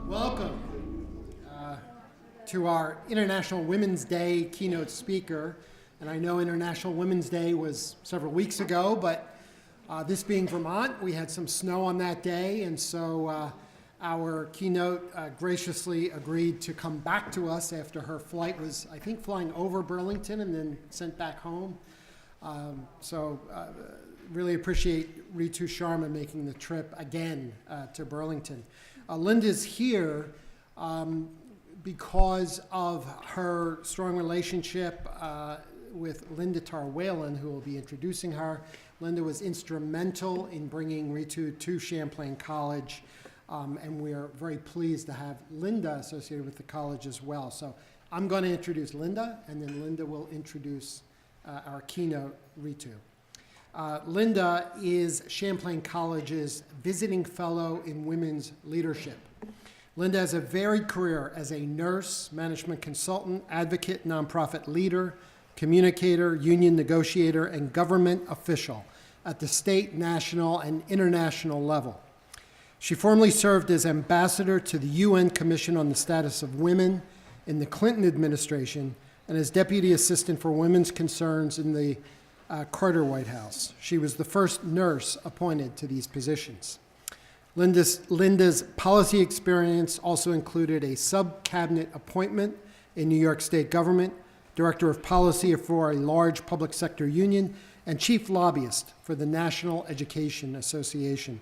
Welcome to our International Women's Day keynote speaker. And I know International Women's Day was several weeks ago, but this being Vermont, we had some snow on that day, and so our keynote graciously agreed to come back to us after her flight was, I think, flying over Burlington and then sent back home. Really appreciate Ritu Sharma making the trip again to Burlington. Linda's here because of her strong relationship with Linda Tarr-Whalen, who will be introducing her. Linda was instrumental in bringing Ritu to Champlain College, and we are very pleased to have Linda associated with the college as well. So I'm going to introduce Linda, and then Linda will introduce our keynote, Ritu. Linda is Champlain College's visiting fellow in women's leadership. Linda has a varied career as a nurse, management consultant, advocate, nonprofit leader, communicator, union negotiator, and government official at the state, national, and international level. She formerly served as ambassador to the UN Commission on the Status of Women in the Clinton administration and as deputy assistant for women's concerns in the Carter White House. She was the first nurse appointed to these positions. Linda's policy experience also included a sub-cabinet appointment in New York State government, director of policy for a large public sector union, and chief lobbyist for the National Education Association.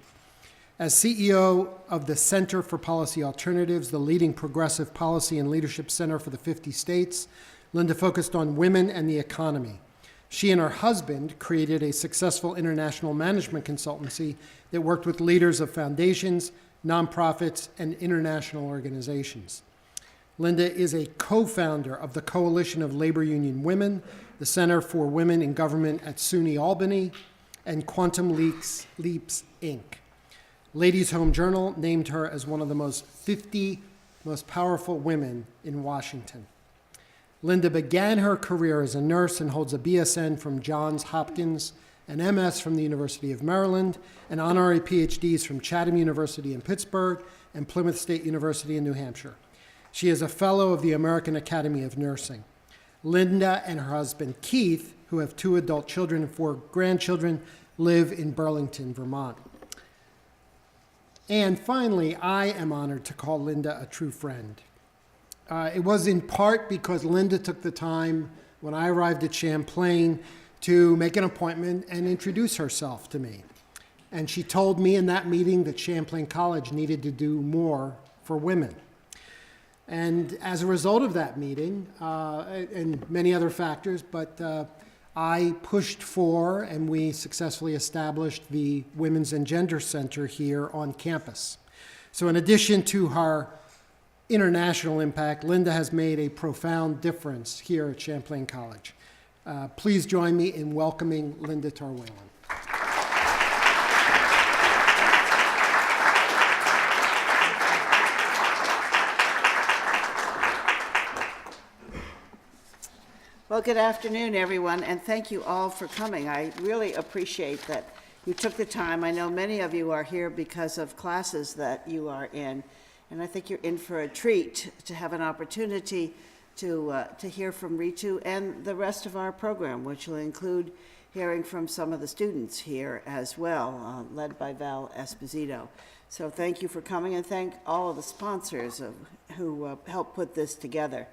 As CEO of the Center for Policy Alternatives, the leading progressive policy and leadership center for the 50 states, Linda focused on women and the economy. She and her husband created a successful international management consultancy that worked with leaders of foundations, nonprofits, and international organizations. Linda is a co-founder of the Coalition of Labor Union Women, the Center for Women in Government at SUNY Albany, and Quantum Leaps, Inc. Ladies' Home Journal named her as one of the 50 most powerful women in Washington. Linda began her career as a nurse and holds a BSN from Johns Hopkins, an MS from the University of Maryland, and honorary PhDs from Chatham University in Pittsburgh and Plymouth State University in New Hampshire. She is a fellow of the American Academy of Nursing. Linda and her husband, Keith, who have 2 adult children and 4 grandchildren, live in Burlington, Vermont. And finally, I am honored to call Linda a true friend. It was in part because Linda took the time when I arrived at Champlain to make an appointment and introduce herself to me. And she told me in that meeting that Champlain College needed to do more for women. And as a result of that meeting, and many other factors, but I pushed for and we successfully established the Women's and Gender Center here on campus. So in addition to her international impact, Linda has made a profound difference here at Champlain College. Please join me in welcoming Linda Tarr-Whalen. Well, good afternoon, everyone, and thank you all for coming. I really appreciate that you took the time. I know many of you are here because of classes that you are in, and I think you're in for a treat to have an opportunity to hear from Ritu and the rest of our program, which will include hearing from some of the students here as well, led by Val Esposito. So thank you for coming, and thank all of the sponsors who helped put this together.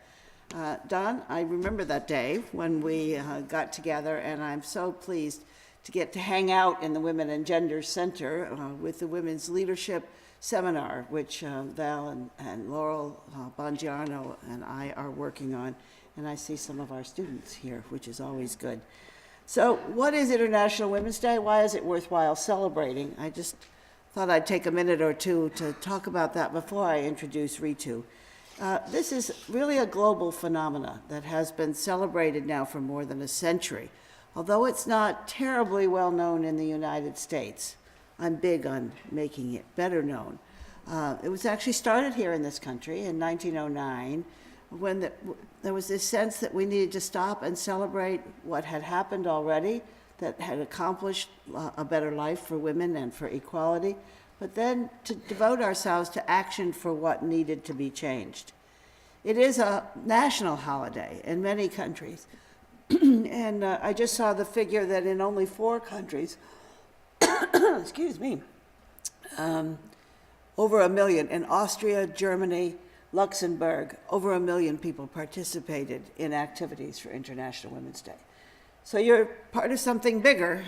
Don, I remember that day when we got together, and I'm so pleased to get to hang out in the Women and Gender Center with the Women's Leadership Seminar, which Val and Laurel Bongiorno and I are working on, and I see some of our students here, which is always good. So what is International Women's Day? Why is it worthwhile celebrating? I just thought I'd take a minute or two to talk about that before I introduce Ritu. This is really a global phenomena that has been celebrated now for more than a century, although it's not terribly well known in the United States. I'm big on making it better known. It was actually started here in this country in 1909 when there was this sense that we needed to stop and celebrate what had happened already, that had accomplished a better life for women and for equality, but then to devote ourselves to action for what needed to be changed. It is a national holiday in many countries. And I just saw the figure that in only 4 countries, excuse me, over 1 million, in Austria, Germany, Luxembourg, over 1 million people participated in activities for International Women's Day. So you're part of something bigger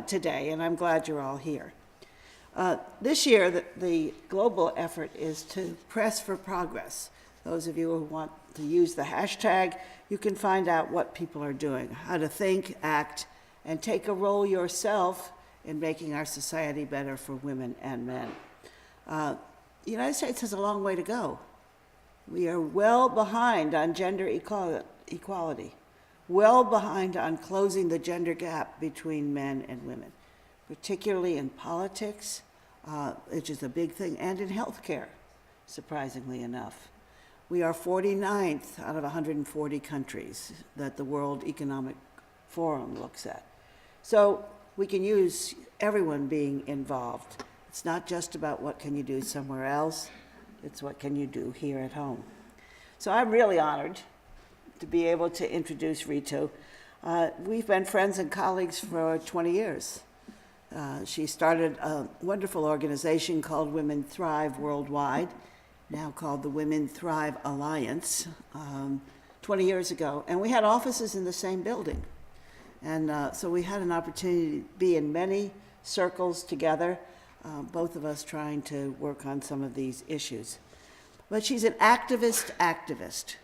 today, and I'm glad you're all here. This year, the global effort is to press for progress. Those of you who want to use the hashtag, you can find out what people are doing, how to think, act, and take a role yourself in making our society better for women and men. The United States has a long way to go. We are well behind on gender equality, well behind on closing the gender gap between men and women, particularly in politics, which is a big thing, and in healthcare, surprisingly enough. We are 49th out of 140 countries that the World Economic Forum looks at. So we can use everyone being involved. It's not just about what can you do somewhere else, it's what can you do here at home. So I'm really honored to be able to introduce Ritu. We've been friends and colleagues for 20 years. She started a wonderful organization called Women Thrive Worldwide, now called the Women Thrive Alliance, 20 years ago. And we had offices in the same building. And so we had an opportunity to be in many circles together, both of us trying to work on some of these issues. But she's an activist.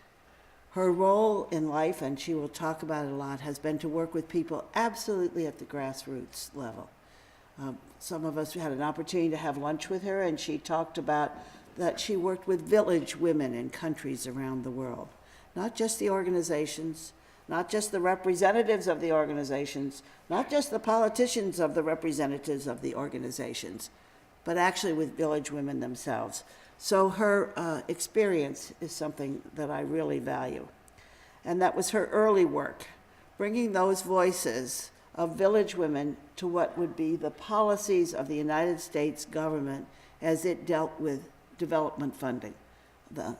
Her role in life, and she will talk about it a lot, has been to work with people absolutely at the grassroots level. Some of us had an opportunity to have lunch with her, and she talked about that she worked with village women in countries around the world. Not just the organizations, not just the representatives of the organizations, not just the politicians of the representatives of the organizations, but actually with village women themselves. So her experience is something that I really value. And that was her early work, bringing those voices of village women to what would be the policies of the United States government as it dealt with development funding,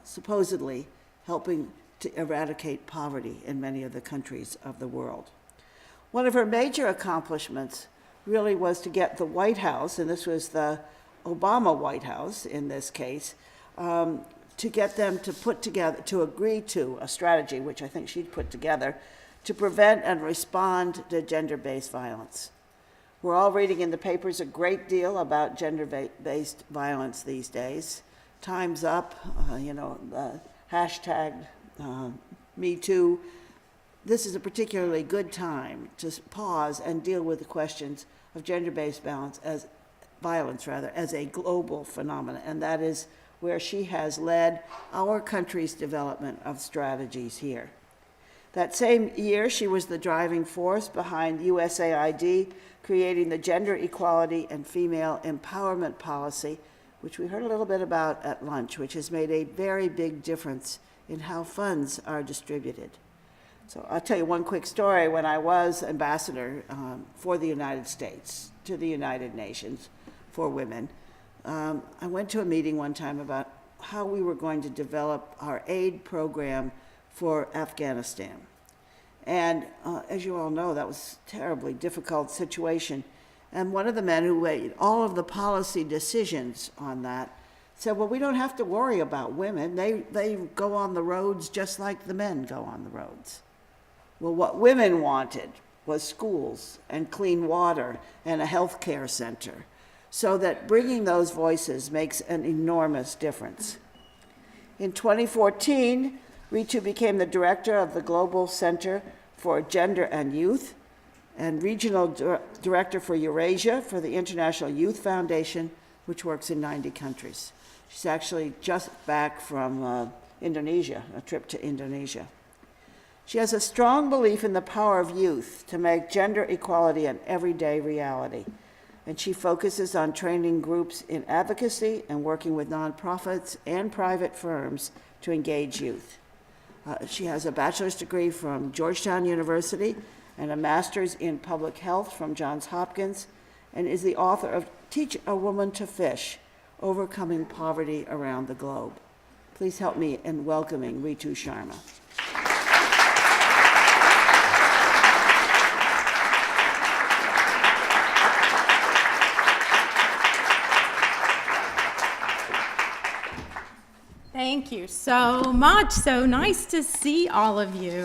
supposedly helping to eradicate poverty in many of the countries of the world. One of her major accomplishments really was to get the White House, and this was the Obama White House in this case, to get them to put together, to agree to a strategy, which I think she'd put together, to prevent and respond to gender-based violence. We're all reading in the papers a great deal about gender-based violence these days. Time's Up, hashtag Me Too. This is a particularly good time to pause and deal with the questions of gender-based violence as a global phenomenon, and that is where she has led our country's development of strategies here. That same year, she was the driving force behind USAID creating the Gender Equality and Female Empowerment Policy, which we heard a little bit about at lunch, which has made a very big difference in how funds are distributed. So I'll tell you one quick story. When I was ambassador for the United States to the United Nations for women, I went to a meeting one time about how we were going to develop our aid program for Afghanistan. And as you all know, that was a terribly difficult situation. And one of the men who made all of the policy decisions on that said, well, we don't have to worry about women. They go on the roads just like the men go on the roads. Well, what women wanted was schools and clean water and a health care center, so that bringing those voices makes an enormous difference. In 2014, Ritu became the director of the Global Center for Gender and Youth and regional director for Eurasia for the International Youth Foundation, which works in 90 countries. She's actually just back from Indonesia, a trip to Indonesia. She has a strong belief in the power of youth to make gender equality an everyday reality, and she focuses on training groups in advocacy and working with nonprofits and private firms to engage youth. She has a bachelor's degree from Georgetown University and a master's in public health from Johns Hopkins, and is the author of Teach a Woman to Fish, Overcoming Poverty Around the Globe. Please help me in welcoming Ritu Sharma. Thank you so much. So nice to see all of you.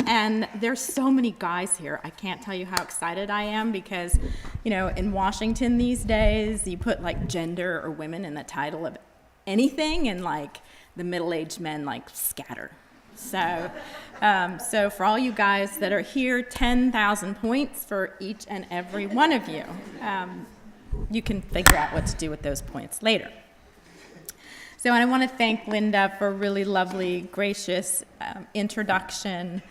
And there's so many guys here. I can't tell you how excited I am because, you know, in Washington these days, you put like gender or women in the title of anything and like the middle-aged men like scatter. So, so for all you guys that are here, 10,000 points for each and every one of you. You can figure out what to do with those points later. So I want to thank Linda for a really lovely, gracious introduction.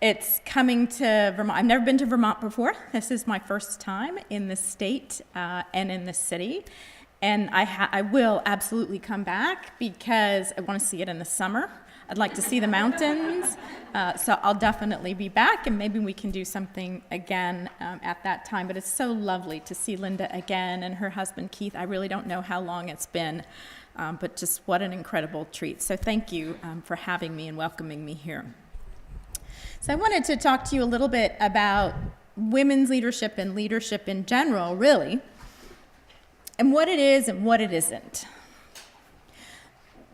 It's coming to Vermont. I've never been to Vermont before. This is my first time in the state and in the city. And I will absolutely come back because I want to see it in the summer. I'd like to see the mountains. So I'll definitely be back, and maybe we can do something again at that time. But it's so lovely to see Linda again and her husband, Keith. I really don't know how long it's been. But just what an incredible treat. So thank you for having me and welcoming me here. So I wanted to talk to you a little bit about women's leadership and leadership in general, really, and what it is and what it isn't.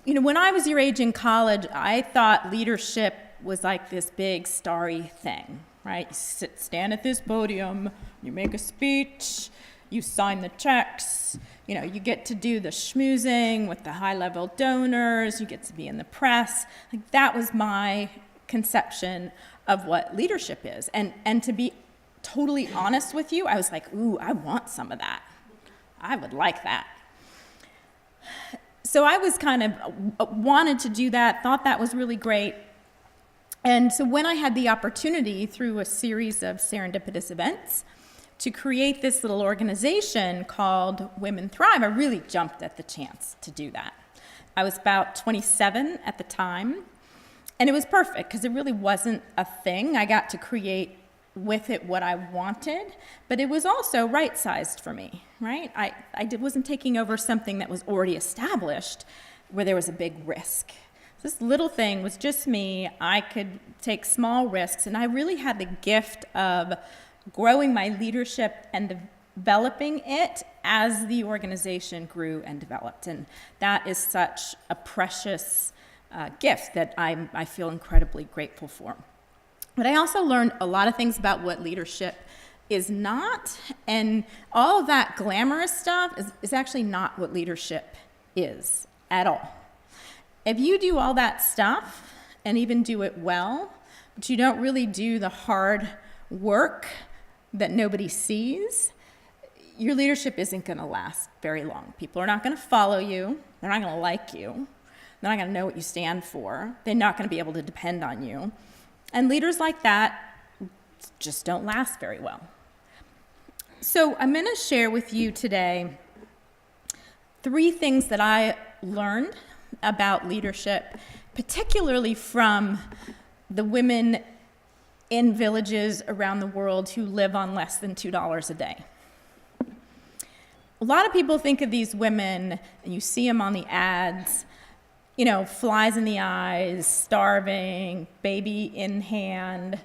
You know, when I was your age in college, I thought leadership was like this big starry thing, right? You stand at this podium, you make a speech, you sign the checks, you know, you get to do the schmoozing with the high-level donors, you get to be in the press. Like, that was my conception of what leadership is. And to be totally honest with you, I was like, ooh, I want some of that. I would like that. So I was kind of wanted to do that, thought that was really great. And so when I had the opportunity through a series of serendipitous events to create this little organization called Women Thrive, I really jumped at the chance to do that. I was about 27 at the time, and it was perfect because it really wasn't a thing. I got to create with it what I wanted, but it was also right-sized for me, right? I wasn't taking over something that was already established where there was a big risk. This little thing was just me. I could take small risks, and I really had the gift of growing my leadership and developing it as the organization grew and developed. And that is such a precious gift that I feel incredibly grateful for. But I also learned a lot of things about what leadership is not, and all of that glamorous stuff is actually not what leadership is at all. If you do all that stuff and even do it well, but you don't really do the hard work that nobody sees, your leadership isn't going to last very long. People are not going to follow you. They're not going to like you. They're not going to know what you stand for. They're not going to be able to depend on you. And leaders like that just don't last very well. So I'm going to share with you today 3 things that I learned about leadership, particularly from the women in villages around the world who live on less than $2 a day. A lot of people think of these women, and you see them on the ads, you know, flies in the eyes, starving, baby in hand,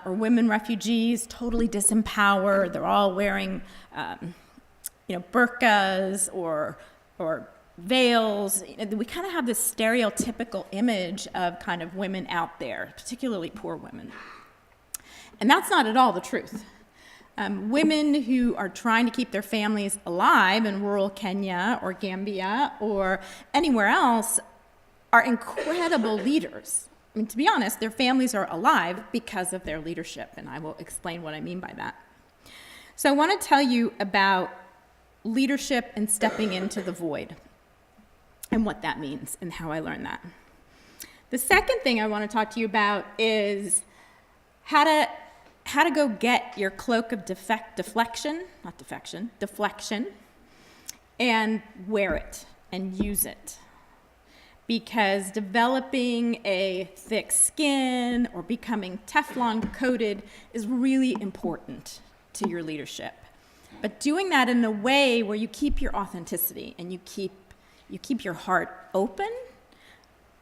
or women refugees, totally disempowered. They're all wearing, burqas or veils. We kind of have this stereotypical image of kind of women out there, particularly poor women. And that's not at all the truth. Women who are trying to keep their families alive in rural Kenya or Gambia or anywhere else are incredible leaders. I mean, to be honest, their families are alive because of their leadership, and I will explain what I mean by that. So I want to tell you about leadership and stepping into the void and what that means and how I learned that. The second thing I want to talk to you about is how to go get your cloak of deflection, and wear it and use it. Because developing a thick skin or becoming Teflon coated is really important to your leadership. but doing that in a way where you keep your authenticity and you keep your heart open,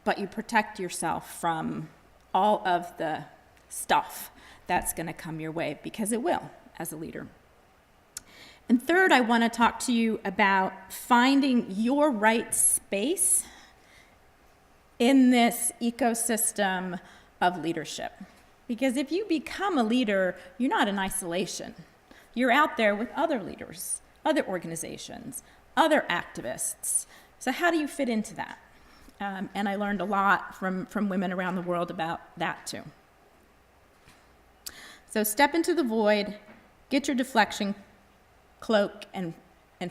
but you protect yourself from all of the stuff that's going to come your way, because it will as a leader. And third, I want to talk to you about finding your right space in this ecosystem of leadership. Because if you become a leader, you're not in isolation. You're out there with other leaders, other organizations, other activists. So how do you fit into that? And I learned a lot from women around the world about that too. So step into the void, get your deflection cloak, and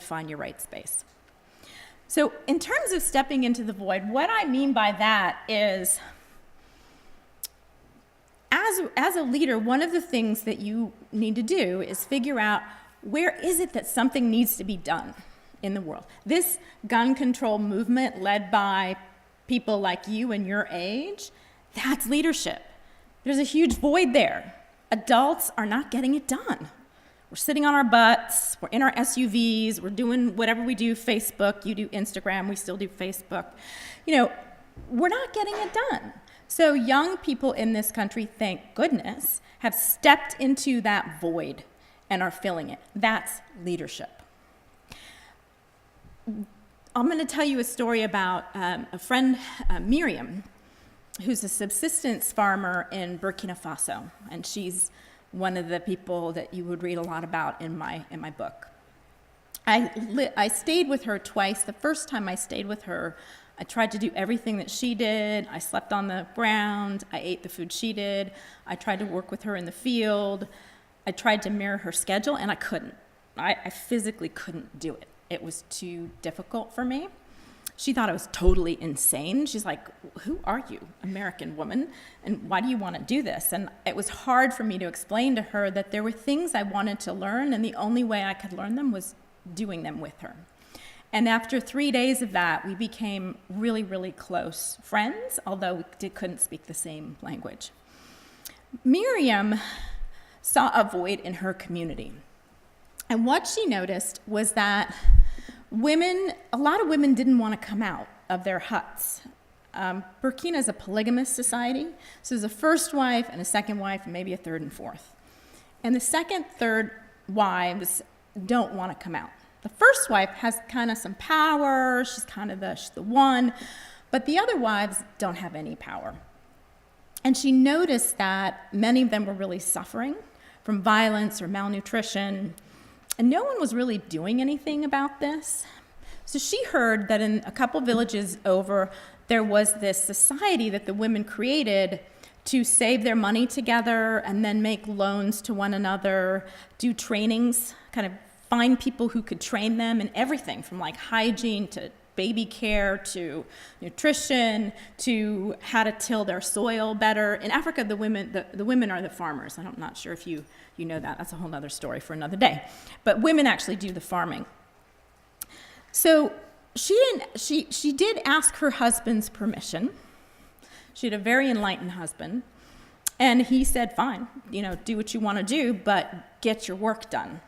find your right space. So in terms of stepping into the void, what I mean by that is, as a leader, one of the things that you need to do is figure out, where is it that something needs to be done in the world? This gun control movement led by people like you and your age, that's leadership. There's a huge void there. Adults are not getting it done. We're sitting on our butts, we're in our SUVs, we're doing whatever we do, Facebook, you do Instagram, we still do Facebook. We're not getting it done. So young people in this country, thank goodness, have stepped into that void and are filling it. That's leadership. I'm going to tell you a story about a friend, Miriam, who's a subsistence farmer in Burkina Faso, and she's one of the people that you would read a lot about in my book. I stayed with her twice. The first time I stayed with her, I tried to do everything that she did. I slept on the ground. I ate the food she did. I tried to work with her in the field. I tried to mirror her schedule, and I couldn't. I physically couldn't do it. It was too difficult for me. She thought I was totally insane. She's like, who are you, American woman? And why do you want to do this? And it was hard for me to explain to her that there were things I wanted to learn, and the only way I could learn them was doing them with her. And after 3 days of that, we became really, really close friends, although we couldn't speak the same language. Miriam saw a void in her community. And what she noticed was that a lot of women didn't want to come out of their huts. Burkina is a polygamous society, so there's a first wife and a second wife and maybe a third and fourth. And the second, third wives don't want to come out. The first wife has kind of some power, she's kind of the one, but the other wives don't have any power. And she noticed that many of them were really suffering from violence or malnutrition, and no one was really doing anything about this. So she heard that in a couple villages over, there was this society that the women created to save their money together and then make loans to one another, do trainings, kind of find people who could train them in everything from like hygiene to baby care to nutrition to how to till their soil better. In Africa, the women are the farmers. I'm not sure if you know that. That's a whole other story for another day. But women actually do the farming. So she did ask her husband's permission. She had a very enlightened husband. And he said, fine, do what you want to do, but get your work done.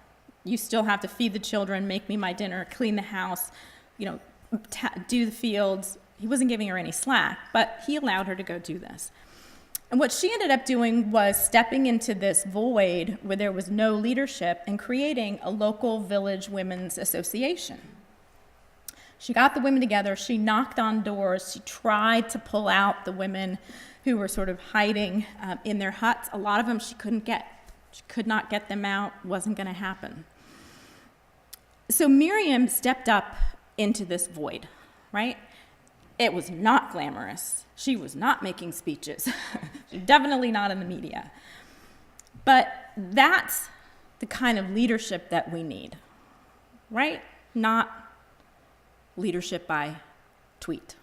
You still have to feed the children, make me my dinner, clean the house, do the fields. He wasn't giving her any slack, but he allowed her to go do this. And what she ended up doing was stepping into this void where there was no leadership and creating a local village women's association. She got the women together, she knocked on doors, she tried to pull out the women who were sort of hiding in their huts. A lot of them she could not get them out, wasn't going to happen. So Miriam stepped up into this void, right? It was not glamorous. She was not making speeches. She's definitely not in the media. But that's the kind of leadership that we need, right? Not leadership by tweet.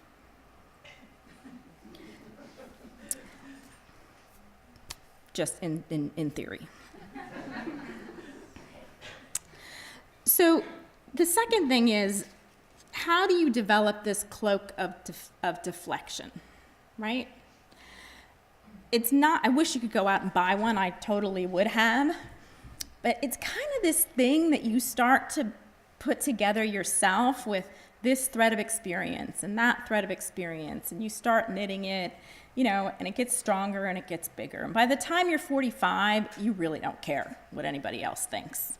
Just in theory. So the second thing is, how do you develop this cloak of deflection, right? It's not, I wish you could go out and buy one, I totally would have, But it's kind of this thing that you start to put together yourself with this thread of experience and that thread of experience, and you start knitting it, and it gets stronger and it gets bigger. And by the time you're 45, you really don't care what anybody else thinks.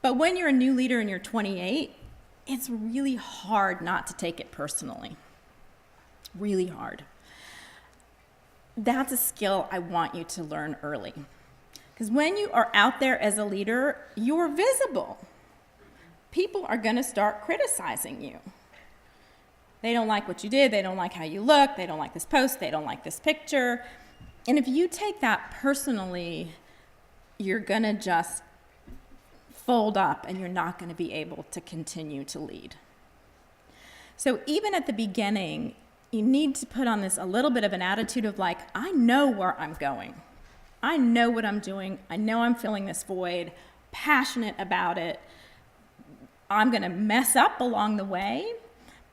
But when you're a new leader and you're 28, it's really hard not to take it personally. Really hard. That's a skill I want you to learn early. Because when you are out there as a leader, you're visible. People are going to start criticizing you. They don't like what you did. They don't like how you look. They don't like this post. They don't like this picture. And if you take that personally, you're going to just fold up and you're not going to be able to continue to lead. So even at the beginning, you need to put on this a little bit of an attitude of like, I know where I'm going. I know what I'm doing. I know I'm filling this void, passionate about it. I'm going to mess up along the way,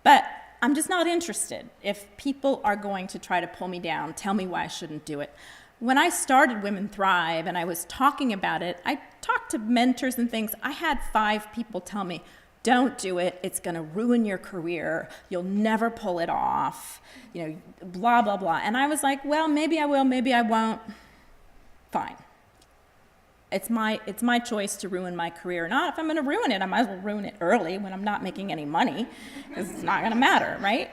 but I'm just not interested if people are going to try to pull me down, tell me why I shouldn't do it. When I started Women Thrive and I was talking about it, I talked to mentors and things. I had 5 people tell me, don't do it. It's going to ruin your career. You'll never pull it off, blah, blah, blah. And I was like, well, maybe I will, maybe I won't. Fine. It's my choice to ruin my career or not. If I'm going to ruin it, I might as well ruin it early when I'm not making any money, because it's not going to matter, right?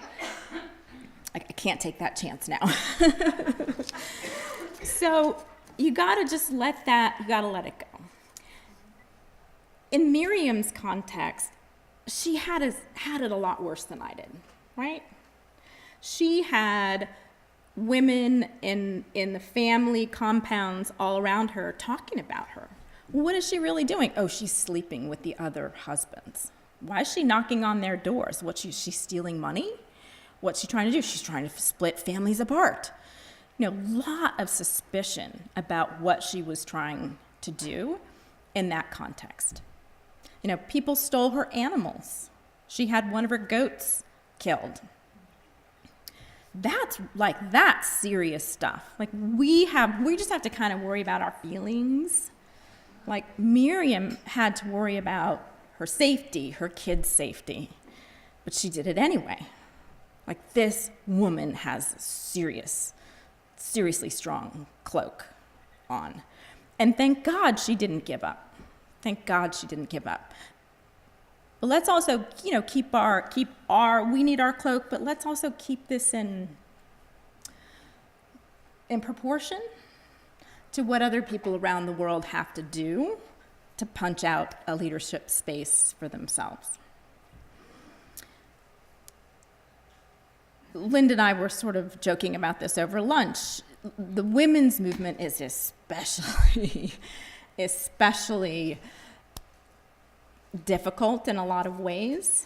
I can't take that chance now. So you got to just let it go. In Miriam's context, she had it a lot worse than I did, right? She had women in the family compounds all around her talking about her. What is she really doing? Oh, she's sleeping with the other husbands. Why is she knocking on their doors? She's stealing money? What's she trying to do? She's trying to split families apart. Lot of suspicion about what she was trying to do in that context. People stole her animals. She had one of her goats killed. That's serious stuff. We just have to kind of worry about our feelings. Miriam had to worry about her safety, her kids' safety, but she did it anyway. This woman has a seriously strong cloak on. And thank God she didn't give up. Thank God she didn't give up. But let's also, we need our cloak, but let's also keep this in proportion to what other people around the world have to do to punch out a leadership space for themselves. Linda and I were sort of joking about this over lunch. The women's movement is especially difficult in a lot of ways.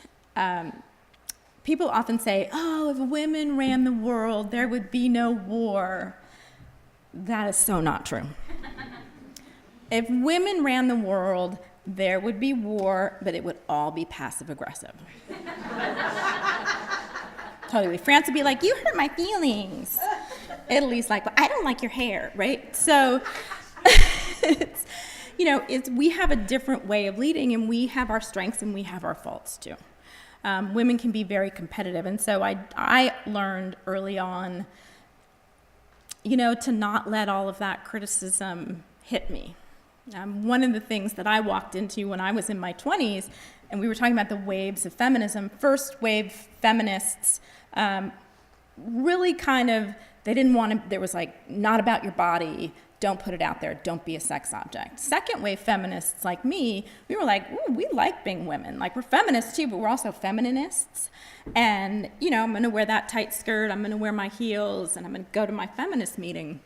People often say, oh, if women ran the world, there would be no war. That is so not true. If women ran the world, there would be war, but it would all be passive-aggressive. Totally. France would be like, you hurt my feelings. Italy's like, well, I don't like your hair, right? So we have a different way of leading, and we have our strengths and we have our faults too. Women can be very competitive, and so I learned early on, to not let all of that criticism hit me. One of the things that I walked into when I was in my 20s, and we were talking about the waves of feminism, first wave feminists really kind of, they didn't want to, there was not about your body, don't put it out there, don't be a sex object. Second wave feminists like me, we were like, ooh, we like being women. We're feminists too, but we're also feminists. And, I'm going to wear that tight skirt, I'm going to wear my heels, and I'm going to go to my feminist meeting.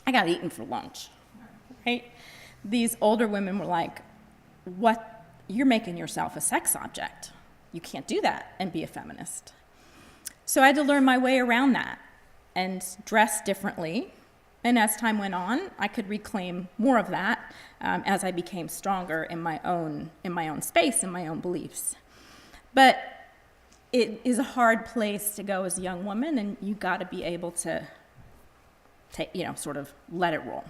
I got eaten for lunch, right? These older women were like, what? You're making yourself a sex object. You can't do that and be a feminist. So I had to learn my way around that and dress differently. And as time went on, I could reclaim more of that as I became stronger in my own space and my own beliefs. But it is a hard place to go as a young woman, and you got to be able to sort of let it roll.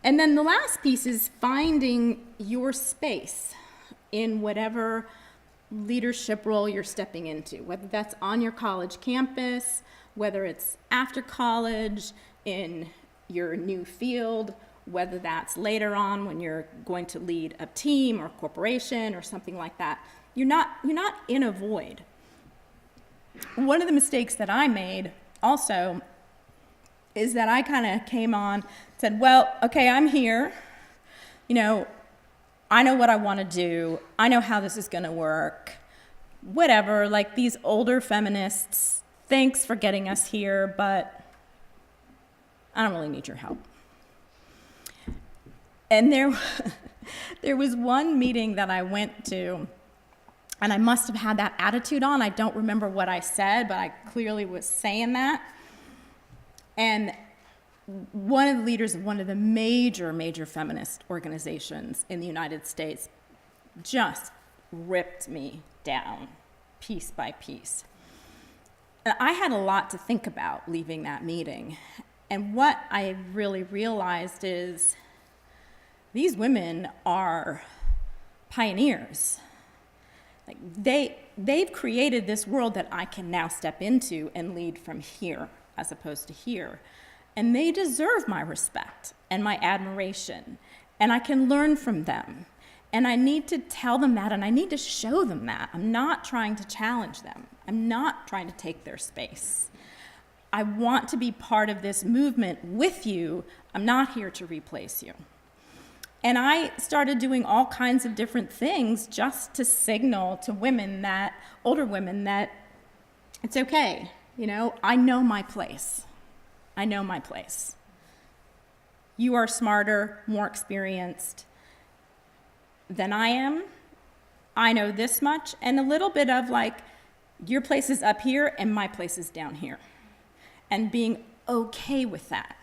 And then the last piece is finding your space in whatever leadership role you're stepping into, whether that's on your college campus, whether it's after college, in your new field, whether that's later on when you're going to lead a team or a corporation or something like that. You're not in a void. One of the mistakes that I made also is that I kind of came on, said, well, okay, I'm here. You know, I know what I want to do. I know how this is going to work. Whatever, like these older feminists, thanks for getting us here, but I don't really need your help. And there was one meeting that I went to, and I must have had that attitude on. I don't remember what I said, but I clearly was saying that. And one of the leaders of one of the major feminist organizations in the United States just ripped me down piece by piece. And I had a lot to think about leaving that meeting. And what I really realized is these women are pioneers. Like they've created this world that I can now step into and lead from here as opposed to here. And they deserve my respect and my admiration. And I can learn from them. And I need to tell them that, and I need to show them that. I'm not trying to challenge them. I'm not trying to take their space. I want to be part of this movement with you. I'm not here to replace you. And I started doing all kinds of different things just to signal to women that, older women, that it's okay. You know, I know my place. I know my place. You are smarter, more experienced than I am. I know this much, and a little bit of like, your place is up here and my place is down here. And being okay with that.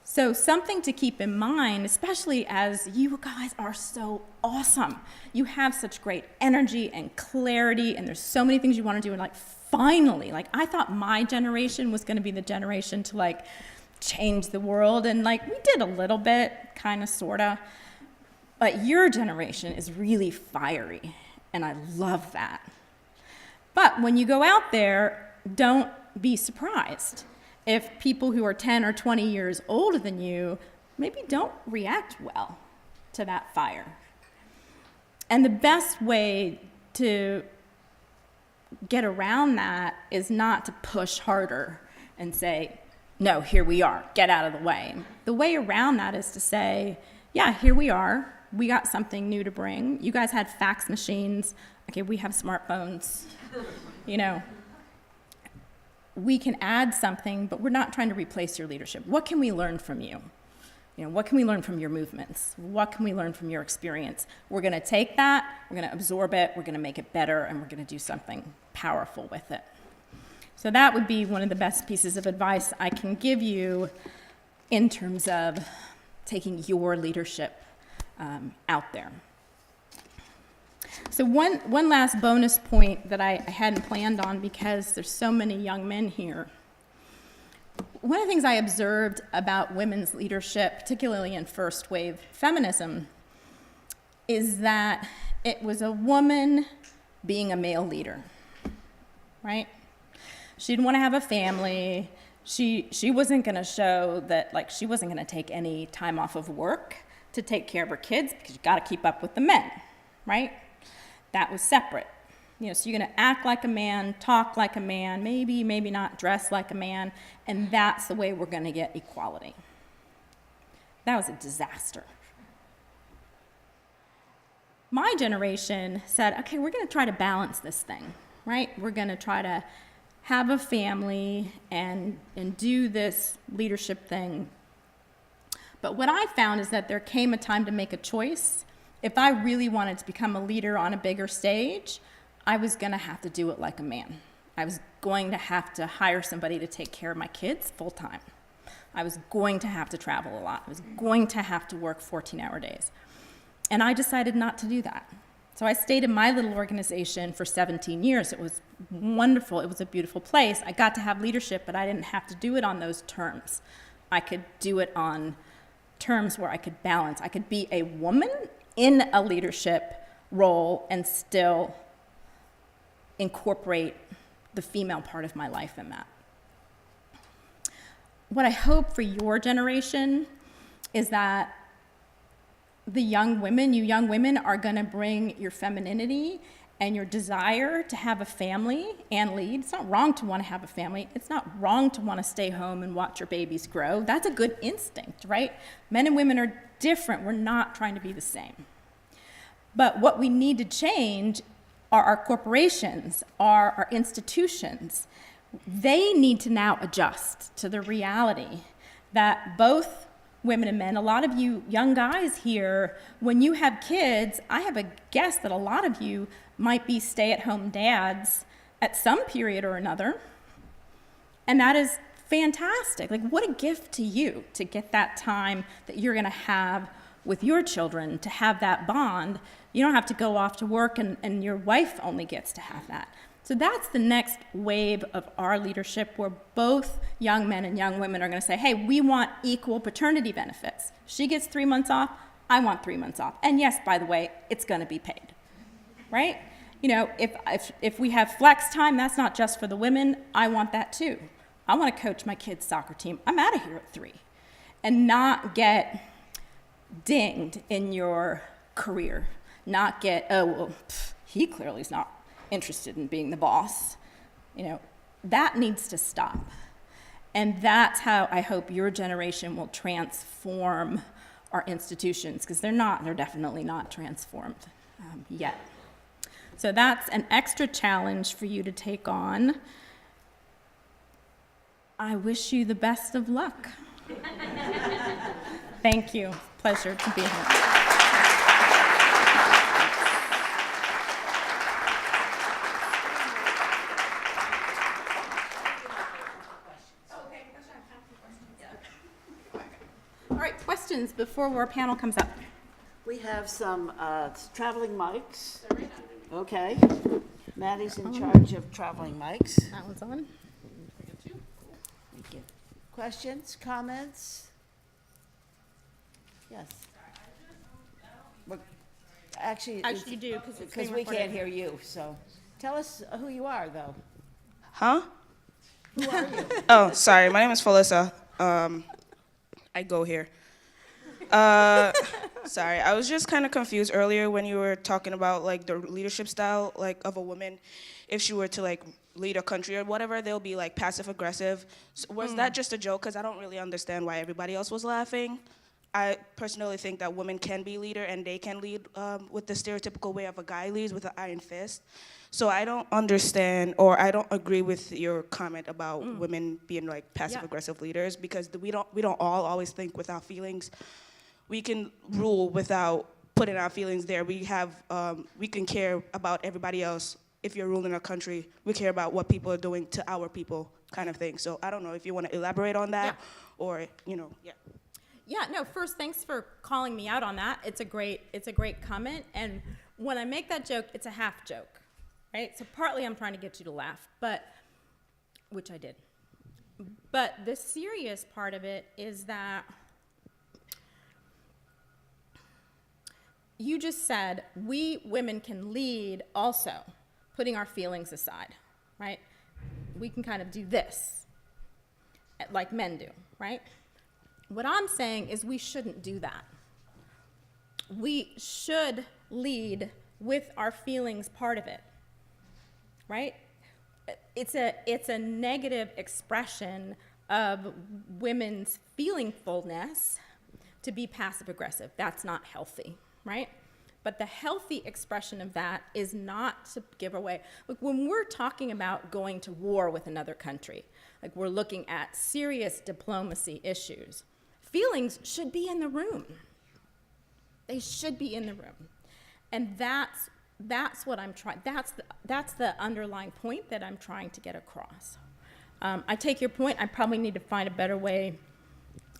So something to keep in mind, especially as you guys are so awesome. You have such great energy and clarity, and there's so many things you want to do, and like finally, like I thought my generation was going to be the generation to like change the world, and like we did a little bit, kind of, sort of. But your generation is really fiery, and I love that. But when you go out there, don't be surprised if people who are 10 or 20 years older than you maybe don't react well to that fire. And the best way to get around that is not to push harder and say, no, here we are, get out of the way. The way around that is to say, yeah, here we are. We got something new to bring. You guys had fax machines. Okay, we have smartphones. You know, we can add something, but we're not trying to replace your leadership. What can we learn from you? You know, what can we learn from your movements? What can we learn from your experience? We're going to take that, we're going to absorb it, we're going to make it better, and we're going to do something powerful with it. So that would be one of the best pieces of advice I can give you in terms of taking your leadership out there. So one last bonus point that I hadn't planned on, because there's so many young men here. One of the things I observed about women's leadership, particularly in first wave feminism, is that it was a woman being a male leader, right? She didn't want to have a family. She wasn't going to show that, like, she wasn't going to take any time off of work to take care of her kids, because you got to keep up with the men, right? That was separate. You know, so you're going to act like a man, talk like a man, maybe not dress like a man, and that's the way we're going to get equality. That was a disaster. My generation said, okay, we're going to try to balance this thing, right? We're going to try to have a family and do this leadership thing. But what I found is that there came a time to make a choice. If I really wanted to become a leader on a bigger stage, I was going to have to do it like a man. I was going to have to hire somebody to take care of my kids full time. I was going to have to travel a lot. I was going to have to work 14-hour days. And I decided not to do that. So I stayed in my little organization for 17 years. It was wonderful. It was a beautiful place. I got to have leadership, but I didn't have to do it on those terms. I could do it on terms where I could balance. I could be a woman in a leadership role and still incorporate the female part of my life in that. What I hope for your generation is that you young women are gonna bring your femininity and your desire to have a family and lead. It's not wrong to wanna have a family. It's not wrong to wanna stay home and watch your babies grow. That's a good instinct, right? Men and women are different. We're not trying to be the same. But what we need to change are our corporations, are our institutions. They need to now adjust to the reality that both women and men, a lot of you young guys here, when you have kids, I have a guess that a lot of you might be stay-at-home dads at some period or another. And that is fantastic. Like, what a gift to you to get that time that you're gonna have with your children, to have that bond. You don't have to go off to work and your wife only gets to have that. So that's the next wave of our leadership, where both young men and young women are going to say, hey, we want equal paternity benefits. She gets 3 months off, I want 3 months off. And yes, by the way, it's going to be paid, right? You know, if we have flex time, that's not just for the women. I want that too. I want to coach my kids' soccer team. I'm out of here at 3 and not get dinged in your career, not get, oh, well, he clearly is not interested in being the boss. You know, that needs to stop. And that's how I hope your generation will transform our institutions, because they're definitely not transformed yet. So that's an extra challenge for you to take on. I wish you the best of luck. Thank you. Pleasure to be here. Questions before our panel comes up? We have some traveling mics. Okay. Maddie's in charge of traveling mics. That one's on. Thank you. Questions, comments? Yes. Actually, You do, because we can't hear you. So tell us who you are, though. Huh? Who are you? Oh, sorry. My name is Felissa. I go here. Sorry, I was just kind of confused earlier when you were talking about like the leadership style like of a woman. If she were to like lead a country or whatever, they'll be like passive aggressive. So was that just a joke? Because I don't really understand why everybody else was laughing. I personally think that women can be leader and they can lead with the stereotypical way of a guy leads with an iron fist. So I don't understand, or I don't agree with your comment about women being like passive aggressive leaders, because we don't all always think with our feelings. We can rule without putting our feelings there. We can care about everybody else. If you're ruling a country, we care about what people are doing to our people, kind of thing. So I don't know if you want to elaborate on that, or Yeah, no, first, thanks for calling me out on that. It's a great comment. And when I make that joke, it's a half joke, right? So partly I'm trying to get you to laugh, which I did. But the serious part of it is that you just said we women can lead also, putting our feelings aside, right? We can kind of do this, like men do, right? What I'm saying is we shouldn't do that. We should lead with our feelings part of it, right? It's a negative expression of women's feelingfulness to be passive aggressive. That's not healthy, right? But the healthy expression of that is not to give away. Look, when we're talking about going to war with another country, like we're looking at serious diplomacy issues, feelings should be in the room. They should be in the room. And that's what I'm trying, that's the underlying point that I'm trying to get across. I take your point. I probably need to find a better way,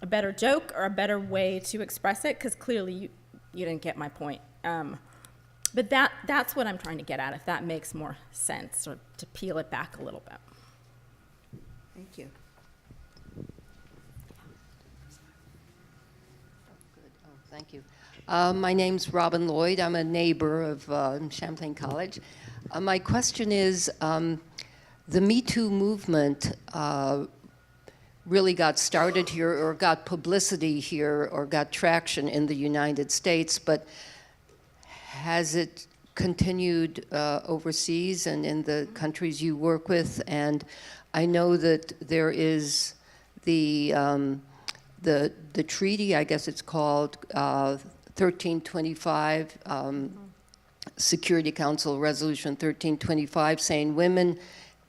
a better joke or a better way to express it, because clearly you didn't get my point. But that's what I'm trying to get at, if that makes more sense, or to peel it back a little bit. Thank you. Thank you. My name's Robin Lloyd. I'm a neighbor of Champlain College. My question is, the Me Too movement really got started here, or got publicity here, or got traction in the United States, but has it continued overseas and in the countries you work with? And I know that there is the treaty, I guess it's called 1325, Security Council Resolution 1325, saying women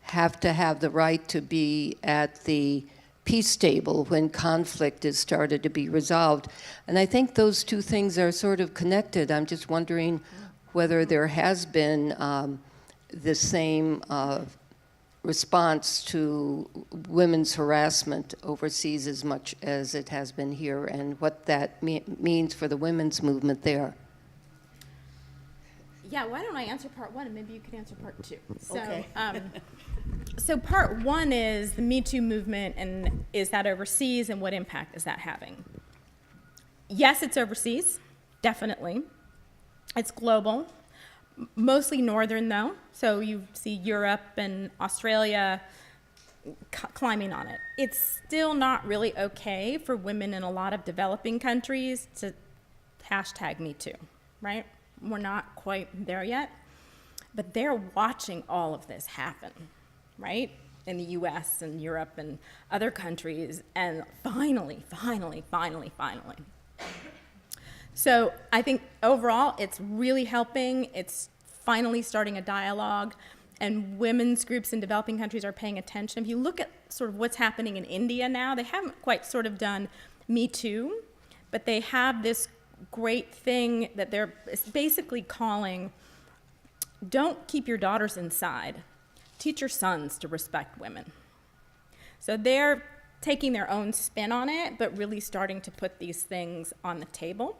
have to have the right to be at the peace table when conflict is started to be resolved. And I think those two things are sort of connected. I'm just wondering whether there has been the same response to women's harassment overseas as much as it has been here, and what that means for the women's movement there. Yeah, why don't I answer part one, and maybe you could answer part two. So, Okay. So part one is the Me Too movement, and is that overseas, and what impact is that having? Yes, it's overseas, definitely. It's global, mostly northern though. So you see Europe and Australia climbing on it. It's still not really okay for women in a lot of developing countries to hashtag Me Too, right? We're not quite there yet, but they're watching all of this happen, right? In the US and Europe and other countries, and finally. So I think overall it's really helping. It's finally starting a dialogue, and women's groups in developing countries are paying attention. If you look at sort of what's happening in India now, they haven't quite sort of done Me Too, but they have this great thing that they're basically calling, don't keep your daughters inside, teach your sons to respect women. So they're taking their own spin on it, but really starting to put these things on the table.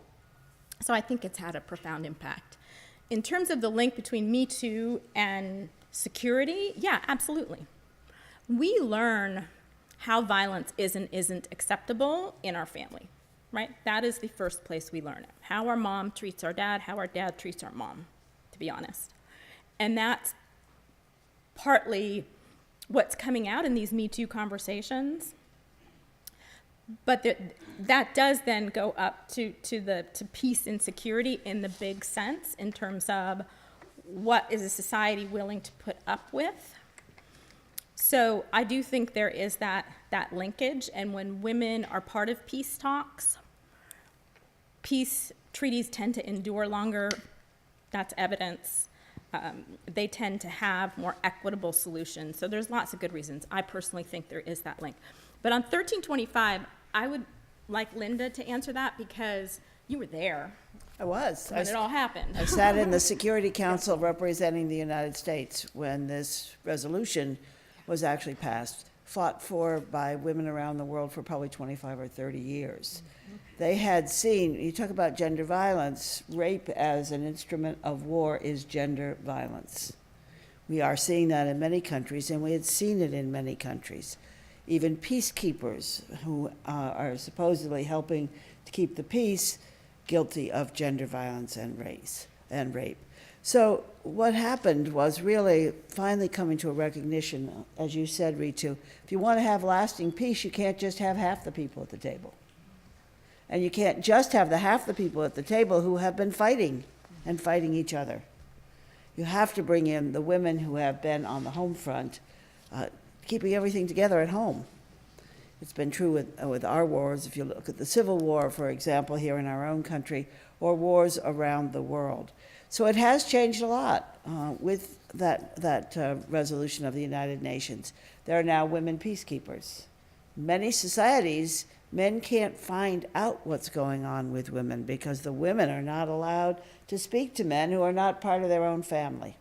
So I think it's had a profound impact. In terms of the link between Me Too and security, yeah, absolutely. We learn how violence is and isn't acceptable in our family, right? That is the first place we learn it. How our mom treats our dad, how our dad treats our mom, to be honest. And that's partly what's coming out in these Me Too conversations. But that does then go up to peace and security in the big sense, in terms of what is a society willing to put up with. So I do think there is that linkage, and when women are part of peace talks, peace treaties tend to endure longer. That's evidence. They tend to have more equitable solutions. So there's lots of good reasons. I personally think there is that link. But on 1325, I would like Linda to answer that, because you were there I was. when it all happened. I sat in the Security Council representing the United States when this resolution was actually passed, fought for by women around the world for probably 25 or 30 years. They had seen, you talk about gender violence, rape as an instrument of war is gender violence. We are seeing that in many countries, and we had seen it in many countries. Even peacekeepers, who are supposedly helping to keep the peace, guilty of gender violence and rape. So what happened was really finally coming to a recognition, as you said, Ritu, if you want to have lasting peace, you can't just have half the people at the table. And you can't just have the half the people at the table who have been fighting and fighting each other. You have to bring in the women who have been on the home front, keeping everything together at home. It's been true with our wars. If you look at the Civil War, for example, here in our own country, or wars around the world. So it has changed a lot with that resolution of the United Nations. There are now women peacekeepers. Many societies, men can't find out what's going on with women because the women are not allowed to speak to men who are not part of their own family.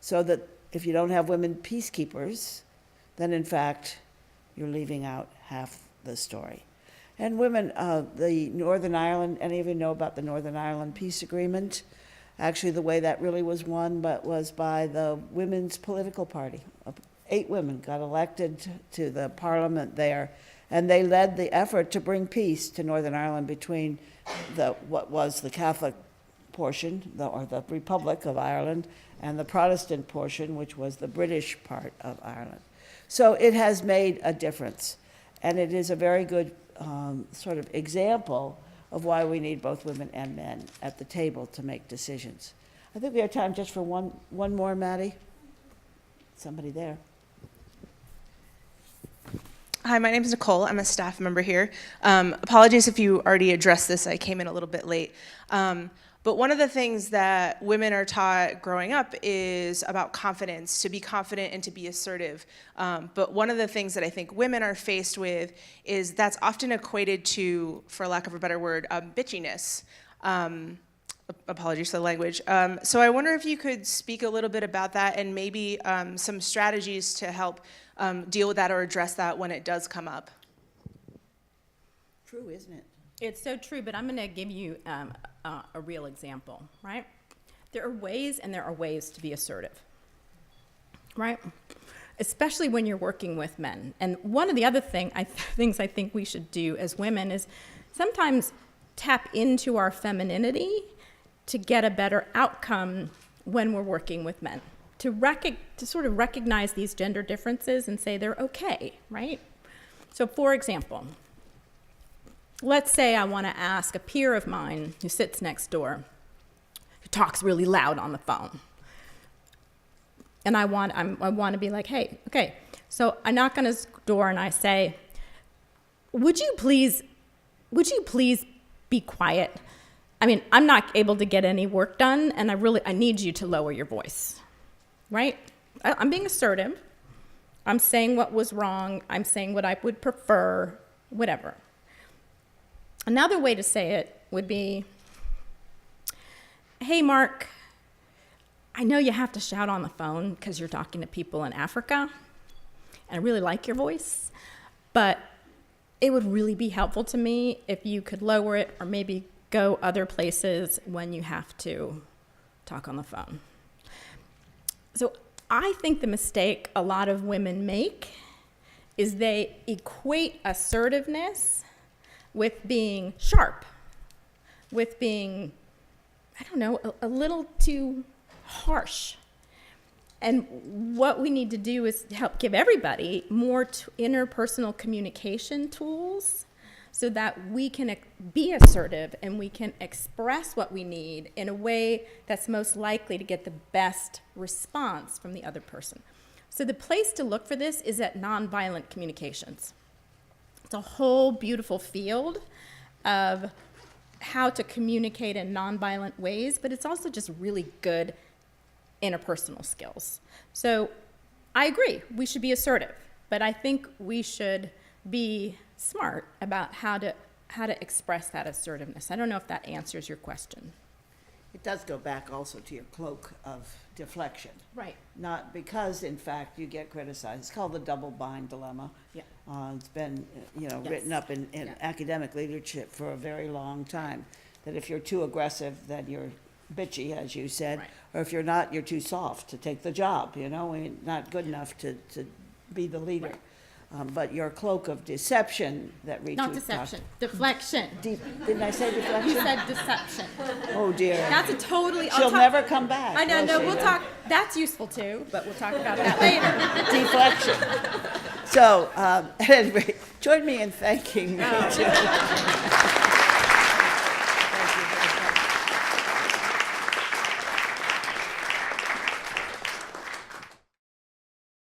So that if you don't have women peacekeepers, then in fact, you're leaving out half the story. And women, the Northern Ireland, any of you know about the Northern Ireland Peace Agreement? Actually, the way that really was won was by the Women's Political Party. 8 women got elected to the parliament there, And they led the effort to bring peace to Northern Ireland between what was the Catholic portion, or the Republic of Ireland, and the Protestant portion, which was the British part of Ireland. So it has made a difference. And it is a very good sort of example of why we need both women and men at the table to make decisions. I think we have time just for one more, Maddie. Somebody there. Hi, my name is Nicole. I'm a staff member here. Apologies if you already addressed this. I came in a little bit late. But one of the things that women are taught growing up is about confidence, to be confident and to be assertive. But one of the things that I think women are faced with is that's often equated to, for lack of a better word, bitchiness. Apologies for the language. So I wonder if you could speak a little bit about that and maybe some strategies to help deal with that or address that when it does come up. True, isn't it? It's so true, but I'm going to give you a real example, right? There are ways and there are ways to be assertive, right? Especially when you're working with men. And one of the other things I think we should do as women is sometimes tap into our femininity to get a better outcome when we're working with men. To sort of recognize these gender differences and say they're okay, right? So for example, let's say I want to ask a peer of mine who sits next door, who talks really loud on the phone. And I want to be like, hey, okay. So I knock on his door and I say, would you please be quiet? I mean, I'm not able to get any work done, and I need you to lower your voice, right? I'm being assertive. I'm saying what was wrong. I'm saying what I would prefer, whatever. Another way to say it would be, hey, Mark, I know you have to shout on the phone because you're talking to people in Africa, and I really like your voice, but it would really be helpful to me if you could lower it or maybe go other places when you have to talk on the phone. So I think the mistake a lot of women make is they equate assertiveness with being sharp, with being, I don't know, a little too harsh. And what we need to do is help give everybody more interpersonal communication tools so that we can be assertive and we can express what we need in a way that's most likely to get the best response from the other person. So the place to look for this is at Nonviolent Communications. It's a whole beautiful field of how to communicate in nonviolent ways, but it's also just really good interpersonal skills. So I agree, we should be assertive, but I think we should be smart about how to express that assertiveness. I don't know if that answers your question. It does go back also to your cloak of deflection. Right. Not because, in fact, you get criticized. It's called the double bind dilemma. Yeah. It's been, Yes. written up in Yeah. academic literature for a very long time, that if you're too aggressive, then you're bitchy, as you said, Right. or if you're not, you're too soft to take the job, not good enough to be the leader. Right. But your cloak of deception that Ritu Not deception, deflection. Didn't I say deflection? You said deception. Oh, dear. That's a totally. She'll never come back. I know, will no, she? we'll talk, that's useful too, but we'll talk about that later. Deflection. So, at any rate, join me in thanking Ritu.